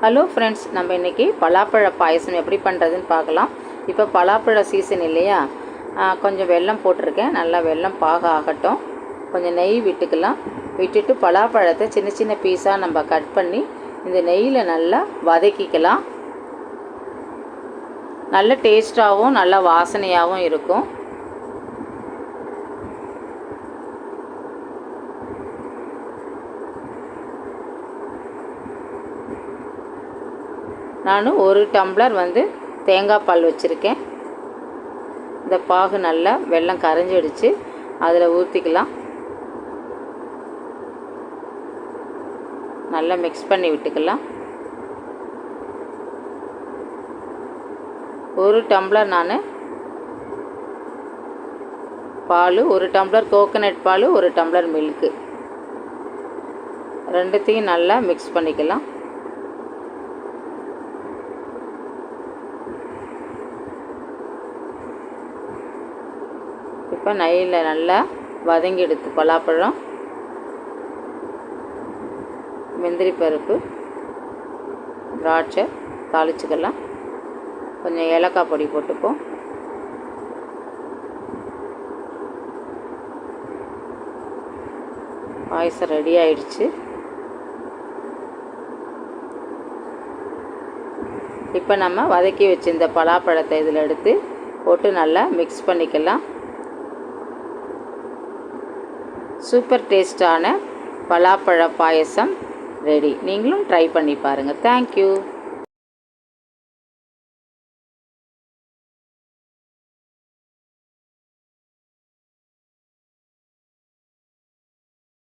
Hello friends, நம்ம இன்றைக்கி பலாப்பழ பாயசம் எப்படி பண்ணுறதுன்னு பார்க்கலாம். இப்போ பலாப்பழ சீசன் இல்லையா, கொஞ்சம் வெல்லம் போட்டிருக்கேன். நல்லா வெல்லம் பாக ஆகட்டும். கொஞ்சம் நெய் விட்டுக்கலாம். விட்டுட்டு பலாப்பழத்தை சின்ன சின்ன பீஸாக நம்ம கட் பண்ணி இந்த நெய்யில் நல்லா வதக்கிக்கலாம். நல்ல டேஸ்ட்டாகவும் நல்ல வாசனையாகவும் இருக்கும். நான் ஒரு டம்ளர் தேங்காய் பால் வச்சுருக்கேன். இந்த பாகு நல்லா வெல்லம் கரைஞ்சிடுச்சு, அதில் ஊற்றிக்கலாம். நல்லா மிக்ஸ் பண்ணி விட்டுக்கலாம். ஒரு டம்ளர் நான் பால், ஒரு டம்ளர் கோகோனட் பால், ஒரு டம்ளர் மில்க்கு, ரெண்டுத்தையும் நல்லா மிக்ஸ் பண்ணிக்கலாம். இப்போ நெய்யில் நல்லா வதங்கி எடுத்து பலாப்பழம், முந்திரி பருப்பு, திராட்சை தாளிச்சுக்கலாம். கொஞ்சம் ஏலக்காய் பொடி போட்டுப்போம். பாயசம் ரெடி ஆயிடுச்சு. இப்போ நம்ம வதக்கி வச்சிருந்த பலாப்பழத்தை இதில் எடுத்து போட்டு நல்லா மிக்ஸ் பண்ணிக்கலாம். சூப்பர் டேஸ்டான பலாப்பழ பாயசம் ரெடி. நீங்களும் ட்ரை பண்ணி பாருங்கள். தேங்க்யூ.